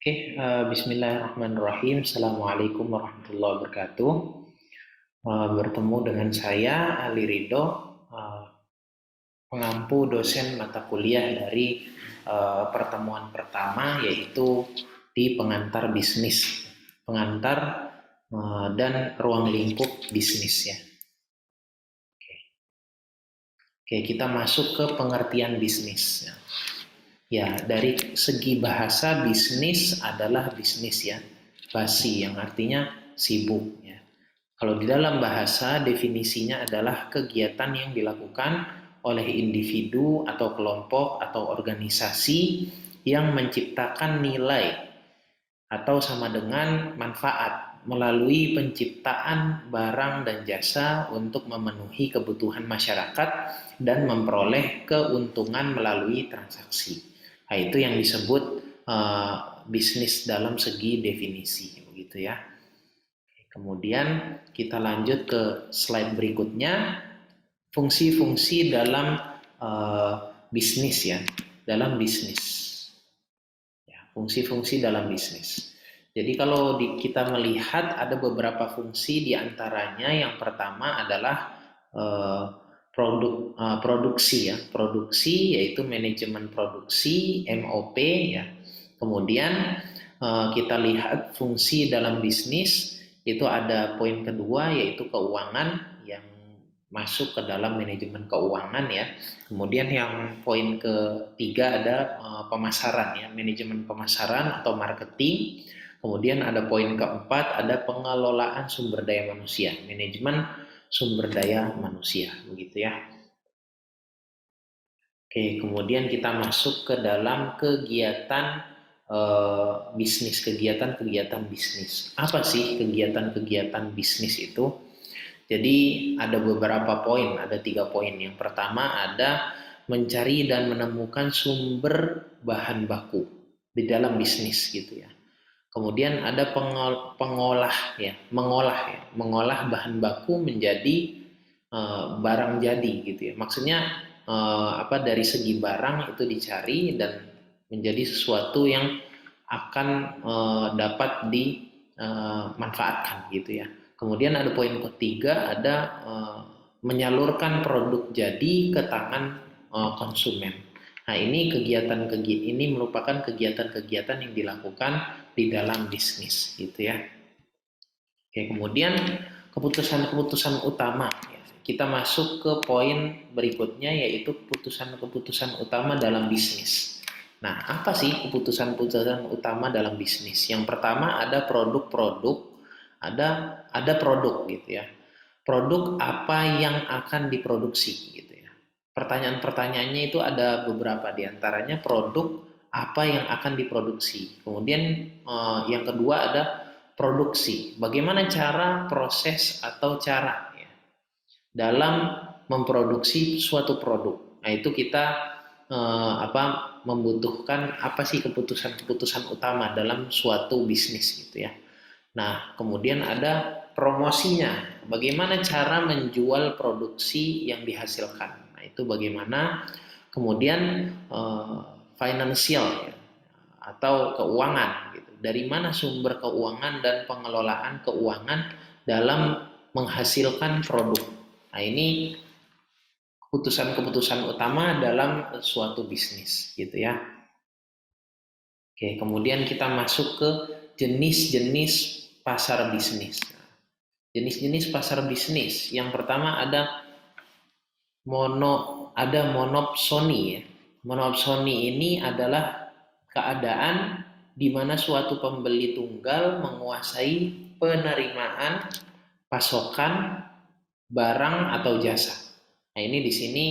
Bismillahirrahmanirrahim. Assalamualaikum warahmatullahi wabarakatuh. Bertemu dengan saya, Ali Ridho, eh, pengampu dosen mata kuliah dari pertemuan pertama, yaitu di pengantar bisnis, pengantar dan ruang lingkup bisnis ya. Oke, kita masuk ke pengertian bisnis. Ya, dari segi bahasa bisnis adalah bisnis ya, basi yang artinya sibuk ya. Kalau di dalam bahasa definisinya adalah kegiatan yang dilakukan oleh individu atau kelompok atau organisasi yang menciptakan nilai atau sama dengan manfaat melalui penciptaan barang dan jasa untuk memenuhi kebutuhan masyarakat dan memperoleh keuntungan melalui transaksi. Nah, itu yang disebut bisnis dalam segi definisi, begitu ya. Kemudian kita lanjut ke slide berikutnya, fungsi-fungsi dalam bisnis ya, dalam bisnis. Ya, fungsi-fungsi dalam bisnis. Jadi kalau kita melihat ada beberapa fungsi, diantaranya yang pertama adalah produksi ya, produksi yaitu manajemen produksi MOP ya. Kemudian kita lihat fungsi dalam bisnis itu ada poin kedua yaitu keuangan yang masuk ke dalam manajemen keuangan ya. Kemudian yang poin ketiga ada pemasaran ya, manajemen pemasaran atau marketing. Kemudian ada poin keempat ada pengelolaan sumber daya manusia, manajemen sumber daya manusia, begitu ya. Oke, kemudian kita masuk ke dalam kegiatan bisnis, kegiatan-kegiatan bisnis. Apa sih kegiatan-kegiatan bisnis itu? Jadi ada beberapa poin, ada 3 poin. Yang pertama ada mencari dan menemukan sumber bahan baku di dalam bisnis gitu ya. Kemudian ada mengolah bahan baku menjadi barang jadi gitu ya. Maksudnya dari segi barang itu dicari dan menjadi sesuatu yang akan dapat dimanfaatkan gitu ya. Kemudian ada poin ketiga ada menyalurkan produk jadi ke tangan konsumen. Nah, ini merupakan kegiatan-kegiatan yang dilakukan di dalam bisnis gitu ya. Oke, kemudian keputusan-keputusan utama. Kita masuk ke poin berikutnya yaitu keputusan-keputusan utama dalam bisnis. Nah, apa sih keputusan-keputusan utama dalam bisnis? Yang pertama ada produk-produk, ada produk gitu ya. Produk apa yang akan diproduksi gitu ya. Pertanyaan-pertanyaannya itu ada beberapa, diantaranya produk apa yang akan diproduksi. Kemudian yang kedua ada produksi. Bagaimana cara, proses atau cara ya, dalam memproduksi suatu produk. Nah, itu kita membutuhkan apa sih keputusan-keputusan utama dalam suatu bisnis gitu ya. Nah, kemudian ada promosinya. Bagaimana cara menjual produksi yang dihasilkan. Nah, itu bagaimana. Kemudian financial ya, atau keuangan gitu. Dari mana sumber keuangan dan pengelolaan keuangan dalam menghasilkan produk. Nah, ini keputusan-keputusan utama dalam suatu bisnis gitu ya. Oke, kemudian kita masuk ke jenis-jenis pasar bisnis. Jenis-jenis pasar bisnis. Yang pertama ada monopsoni ya. Monopsoni ini adalah keadaan di mana suatu pembeli tunggal menguasai penerimaan pasokan barang atau jasa. Nah, ini di sini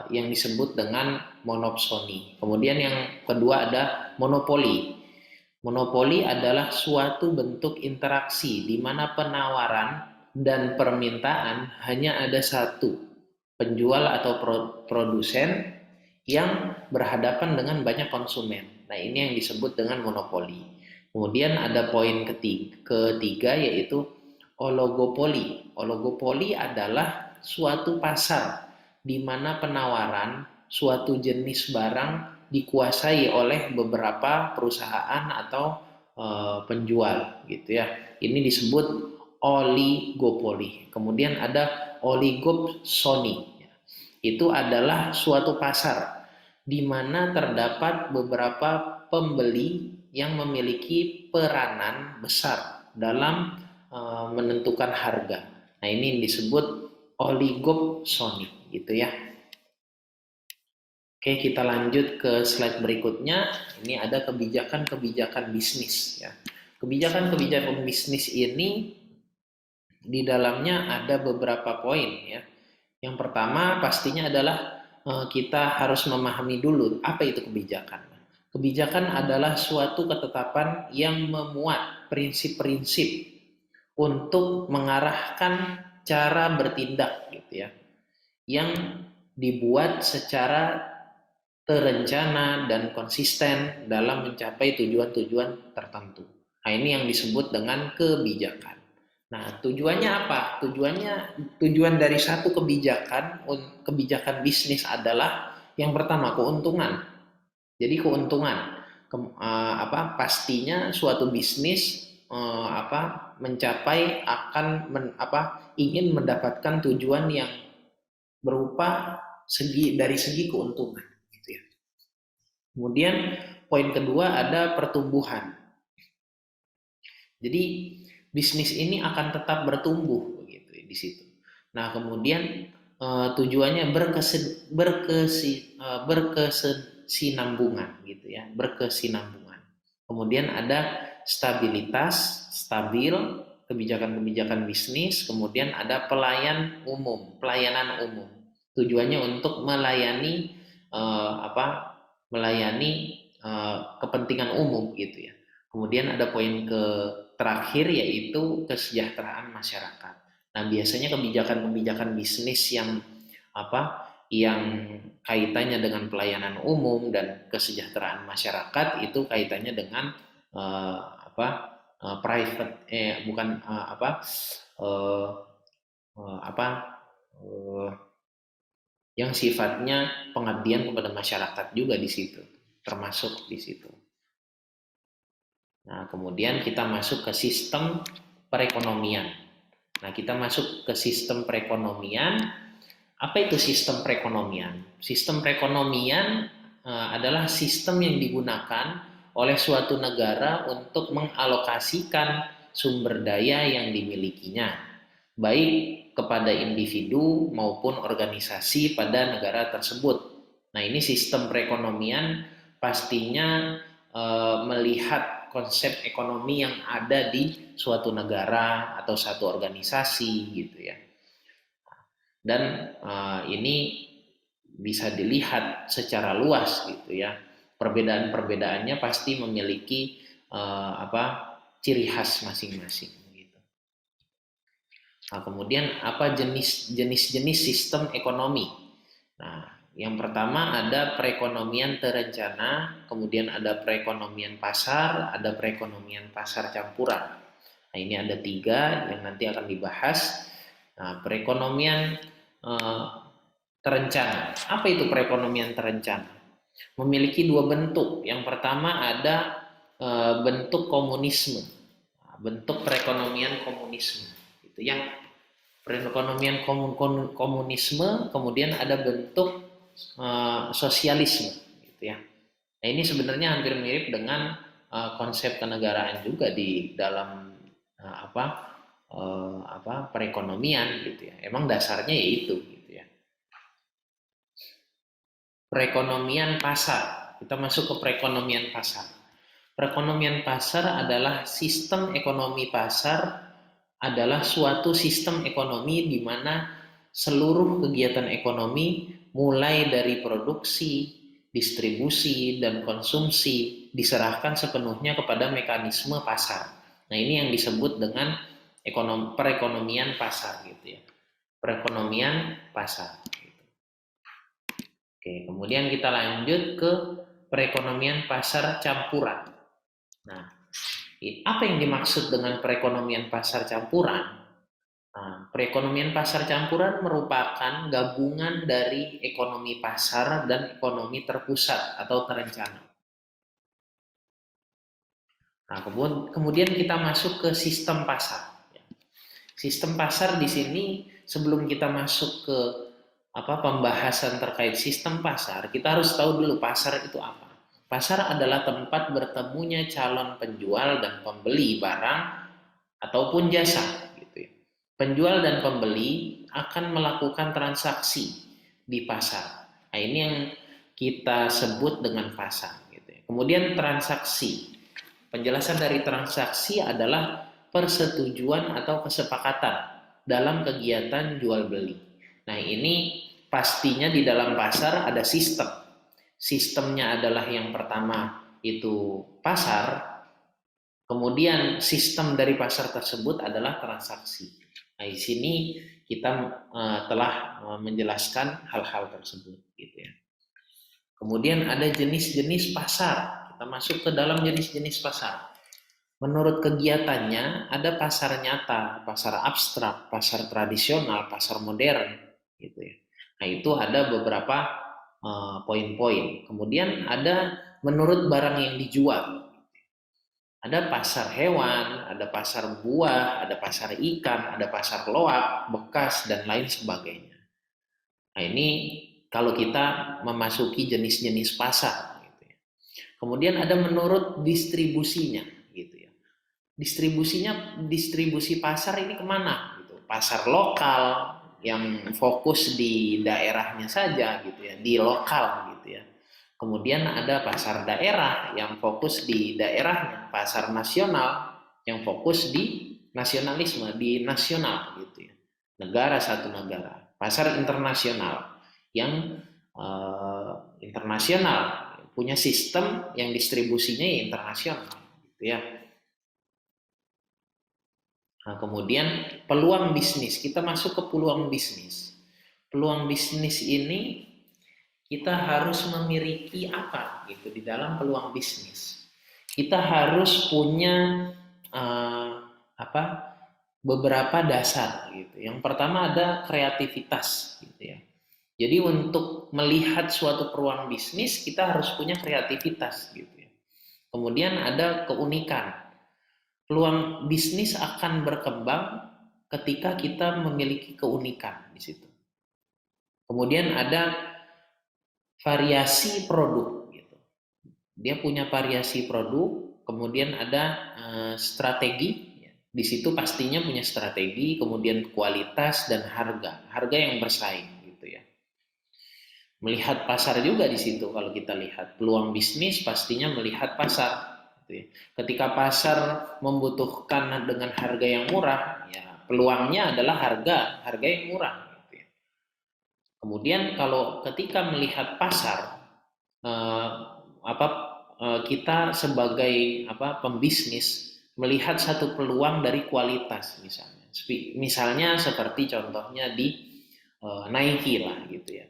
yang disebut dengan monopsoni. Kemudian yang kedua ada monopoli. Monopoli adalah suatu bentuk interaksi di mana penawaran dan permintaan hanya ada satu, penjual atau produsen yang berhadapan dengan banyak konsumen. Nah, ini yang disebut dengan monopoli. Kemudian ada poin ketiga yaitu oligopoli. Oligopoli adalah suatu pasar di mana penawaran suatu jenis barang dikuasai oleh beberapa perusahaan atau penjual gitu ya. Ini disebut oligopoli. Kemudian ada oligopsoni. Itu adalah suatu pasar di mana terdapat beberapa pembeli yang memiliki peranan besar dalam menentukan harga. Nah, ini disebut oligopsoni gitu ya. Oke, kita lanjut ke slide berikutnya. Ini ada kebijakan-kebijakan bisnis ya. Kebijakan-kebijakan bisnis ini di dalamnya ada beberapa poin ya. Yang pertama pastinya adalah kita harus memahami dulu apa itu kebijakan. Kebijakan adalah suatu ketetapan yang memuat prinsip-prinsip untuk mengarahkan cara bertindak gitu ya, yang dibuat secara terencana dan konsisten dalam mencapai tujuan-tujuan tertentu. Nah, ini yang disebut dengan kebijakan. Nah, tujuannya apa? Tujuan dari satu kebijakan bisnis adalah yang pertama keuntungan. Jadi keuntungan, pastinya suatu bisnis mencapai ingin mendapatkan tujuan yang berupa dari segi keuntungan. Gitu ya. Kemudian poin kedua ada pertumbuhan. Jadi bisnis ini akan tetap bertumbuh begitu di situ. Nah, kemudian tujuannya berkesinambungan gitu ya, berkesinambungan. Kemudian ada stabilitas, stabil kebijakan-kebijakan bisnis, kemudian ada pelayanan umum. Tujuannya untuk melayani kepentingan umum gitu ya. Kemudian ada poin terakhir yaitu kesejahteraan masyarakat. Nah, biasanya kebijakan-kebijakan bisnis yang kaitannya dengan pelayanan umum dan kesejahteraan masyarakat itu kaitannya dengan private yang sifatnya pengabdian kepada masyarakat juga di situ, termasuk di situ. Nah, kemudian kita masuk ke sistem perekonomian. Nah, kita masuk ke sistem perekonomian. Apa itu sistem perekonomian? Sistem perekonomian adalah sistem yang digunakan oleh suatu negara untuk mengalokasikan sumber daya yang dimilikinya, baik kepada individu maupun organisasi pada negara tersebut. Nah, ini sistem perekonomian pastinya melihat konsep ekonomi yang ada di suatu negara atau satu organisasi gitu ya. Dan ini bisa dilihat secara luas gitu ya. Perbedaan-perbedaannya pasti memiliki ciri khas masing-masing gitu. Nah, kemudian apa jenis-jenis sistem ekonomi? Nah, yang pertama ada perekonomian terencana, kemudian ada perekonomian pasar, ada perekonomian pasar campuran. Nah, ini ada 3 yang nanti akan dibahas. Nah, perekonomian terencana. Apa itu perekonomian terencana? Memiliki 2 bentuk. Yang pertama ada bentuk komunisme. Nah, bentuk perekonomian komunisme. Itu yang perekonomian komunisme, kemudian ada bentuk sosialisme gitu ya. Nah, ini sebenarnya hampir mirip dengan konsep kenegaraan juga di dalam perekonomian gitu ya. Emang dasarnya yaitu gitu ya. Perekonomian pasar. Kita masuk ke perekonomian pasar. Perekonomian pasar adalah sistem ekonomi pasar, adalah suatu sistem ekonomi di mana seluruh kegiatan ekonomi mulai dari produksi, distribusi, dan konsumsi diserahkan sepenuhnya kepada mekanisme pasar. Nah, ini yang disebut dengan perekonomian pasar gitu ya. Perekonomian pasar. Oke, kemudian kita lanjut ke perekonomian pasar campuran. Nah, apa yang dimaksud dengan perekonomian pasar campuran? Nah, perekonomian pasar campuran merupakan gabungan dari ekonomi pasar dan ekonomi terpusat atau terencana. Nah, kemudian kita masuk ke sistem pasar. Sistem pasar di sini, sebelum kita masuk ke pembahasan terkait sistem pasar, kita harus tahu dulu pasar itu apa. Pasar adalah tempat bertemunya calon penjual dan pembeli barang ataupun jasa. Gitu ya. Penjual dan pembeli akan melakukan transaksi di pasar. Nah, ini yang kita sebut dengan pasar. Gitu ya. Kemudian transaksi. Penjelasan dari transaksi adalah persetujuan atau kesepakatan dalam kegiatan jual beli. Nah, ini pastinya di dalam pasar ada sistem. Sistemnya adalah yang pertama itu pasar, kemudian sistem dari pasar tersebut adalah transaksi. Nah, di sini kita telah menjelaskan hal-hal tersebut, gitu ya. Kemudian ada jenis-jenis pasar. Kita masuk ke dalam jenis-jenis pasar. Menurut kegiatannya ada pasar nyata, pasar abstrak, pasar tradisional, pasar modern, gitu ya. Nah, itu ada beberapa poin-poin. Kemudian ada menurut barang yang dijual. Ada pasar hewan, ada pasar buah, ada pasar ikan, ada pasar loak, bekas, dan lain sebagainya. Nah, ini kalau kita memasuki jenis-jenis pasar. Gitu ya. Kemudian ada menurut distribusinya. Gitu ya. Distribusi pasar ini kemana? Gitu. Pasar lokal yang fokus di daerahnya saja, gitu ya, di lokal, gitu ya. Kemudian ada pasar daerah yang fokus di daerahnya, pasar nasional yang fokus di nasionalisme, di nasional, gitu ya. Negara satu negara. Pasar internasional yang internasional punya sistem yang distribusinya internasional, gitu ya. Nah, kemudian peluang bisnis, kita masuk ke peluang bisnis. Peluang bisnis ini kita harus memiliki apa gitu di dalam peluang bisnis. Kita harus punya uh, apa beberapa dasar gitu. Yang pertama ada kreativitas gitu ya. Jadi untuk melihat suatu peluang bisnis kita harus punya kreativitas gitu ya. Kemudian ada keunikan. Peluang bisnis akan berkembang ketika kita memiliki keunikan di situ. Kemudian ada variasi produk gitu. Dia punya variasi produk, kemudian ada strategi. Di situ pastinya punya strategi, kemudian kualitas dan harga. Harga yang bersaing gitu ya. Melihat pasar juga di situ kalau kita lihat. Peluang bisnis pastinya melihat pasar. Ketika pasar membutuhkan dengan harga yang murah, ya peluangnya adalah harga yang murah. Kemudian kalau ketika melihat pasar, eh, kita sebagai pembisnis melihat satu peluang dari kualitas misalnya seperti contohnya di Nike lah gitu ya.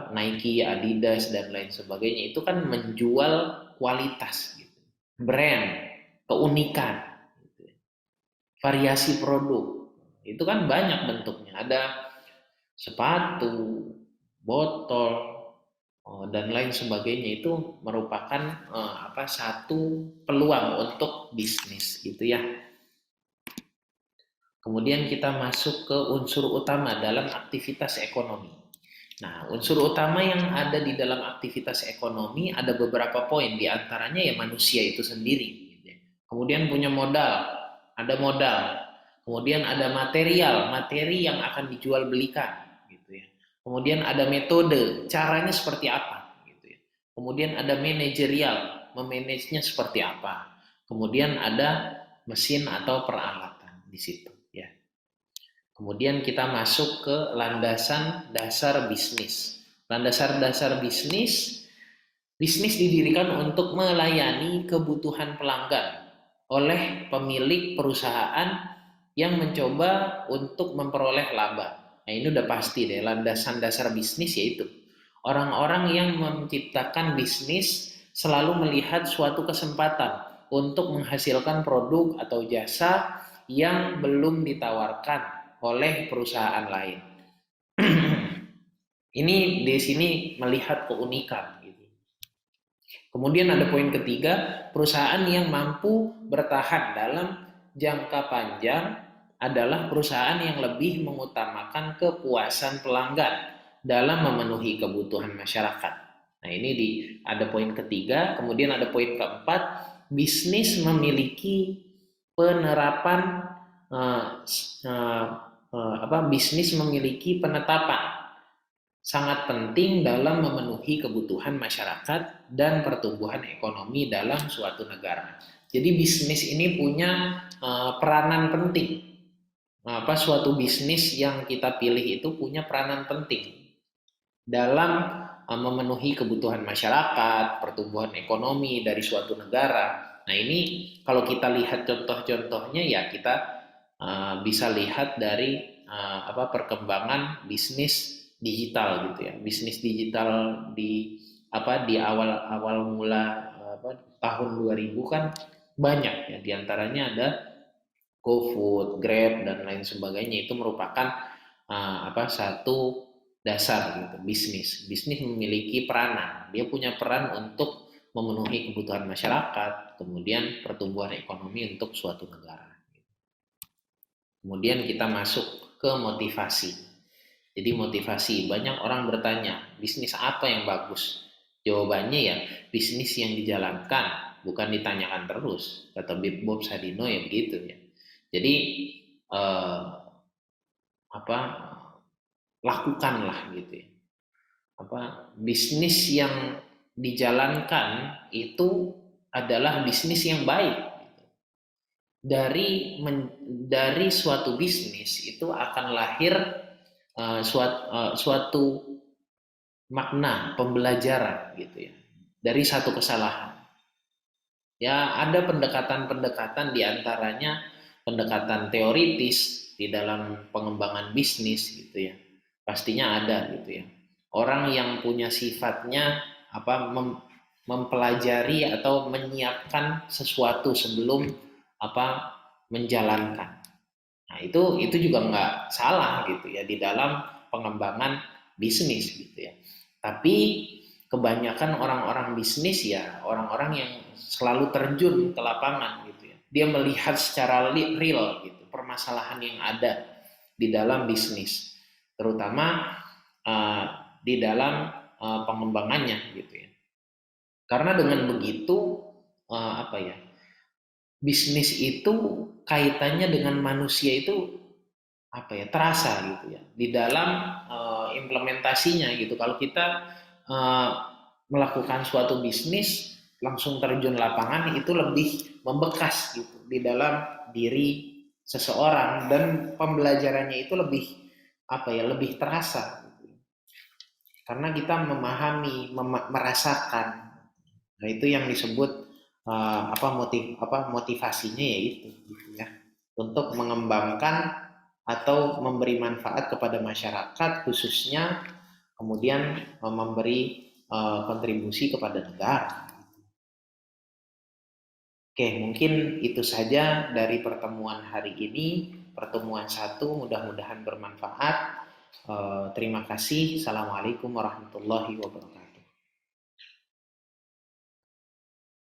Nike, Adidas dan lain sebagainya itu kan menjual kualitas gitu. Brand, keunikan gitu. Variasi produk itu kan banyak bentuknya, ada sepatu, botol dan lain sebagainya. Itu merupakan satu peluang untuk bisnis gitu ya. Kemudian kita masuk ke unsur utama dalam aktivitas ekonomi. Nah, unsur utama yang ada di dalam aktivitas ekonomi ada beberapa poin, di antaranya ya manusia itu sendiri. Kemudian punya modal, ada modal. Kemudian ada materi yang akan dijual belikan. Gitu ya. Kemudian ada metode, caranya seperti apa. Gitu ya. Kemudian ada manajerial, memanagenya seperti apa. Kemudian ada mesin atau peralatan di situ. Ya. Kemudian kita masuk ke landasan dasar bisnis. Landasan dasar bisnis didirikan untuk melayani kebutuhan pelanggan oleh pemilik perusahaan yang mencoba untuk memperoleh laba. Nah, ini udah pasti deh, landasan dasar bisnis yaitu orang-orang yang menciptakan bisnis selalu melihat suatu kesempatan untuk menghasilkan produk atau jasa yang belum ditawarkan oleh perusahaan lain. Ini di sini melihat keunikan. Gitu. Kemudian ada poin ketiga, perusahaan yang mampu bertahan dalam jangka panjang adalah perusahaan yang lebih mengutamakan kepuasan pelanggan dalam memenuhi kebutuhan masyarakat. Nah ini ada poin ketiga, kemudian ada poin keempat, bisnis memiliki penerapan bisnis memiliki penetapan sangat penting dalam memenuhi kebutuhan masyarakat dan pertumbuhan ekonomi dalam suatu negara. Jadi bisnis ini punya peranan penting. Suatu bisnis yang kita pilih itu punya peranan penting dalam memenuhi kebutuhan masyarakat, pertumbuhan ekonomi dari suatu negara. Nah ini kalau kita lihat contoh-contohnya ya kita bisa lihat dari perkembangan bisnis digital gitu ya. Bisnis digital di awal mula tahun 2000 kan banyak ya, diantaranya ada GoFood, Grab dan lain sebagainya. Itu merupakan satu dasar gitu bisnis. Bisnis memiliki peranan, dia punya peran untuk memenuhi kebutuhan masyarakat, kemudian pertumbuhan ekonomi untuk suatu negara. Kemudian kita masuk ke motivasi. Jadi motivasi, banyak orang bertanya, bisnis apa yang bagus? Jawabannya ya, bisnis yang dijalankan, bukan ditanyakan terus. Kata Bob Sadino ya begitu ya. Jadi lakukanlah gitu ya. Bisnis yang dijalankan itu adalah bisnis yang baik. Dari suatu bisnis itu akan lahir suatu makna pembelajaran gitu ya dari satu kesalahan. Ya ada pendekatan-pendekatan diantaranya pendekatan teoritis di dalam pengembangan bisnis gitu ya. Pastinya ada gitu ya. Orang yang punya sifatnya mempelajari atau menyiapkan sesuatu sebelum menjalankan. Nah itu juga nggak salah gitu ya di dalam pengembangan bisnis gitu ya. Tapi kebanyakan orang-orang bisnis ya orang-orang yang selalu terjun ke lapangan gitu ya. Dia melihat secara real gitu permasalahan yang ada di dalam bisnis, terutama di dalam pengembangannya gitu ya. Karena dengan begitu bisnis itu kaitannya dengan manusia itu terasa gitu ya di dalam implementasinya gitu. Kalau kita melakukan suatu bisnis langsung terjun lapangan itu lebih membekas gitu di dalam diri seseorang dan pembelajarannya itu lebih terasa gitu. Karena kita memahami, merasakan. Nah itu yang disebut motivasinya ya itu gitu ya, untuk mengembangkan atau memberi manfaat kepada masyarakat khususnya, kemudian memberi kontribusi kepada negara. Oke, mungkin itu saja dari pertemuan hari ini, pertemuan 1, mudah-mudahan bermanfaat. Terima kasih. Assalamualaikum warahmatullahi wabarakatuh.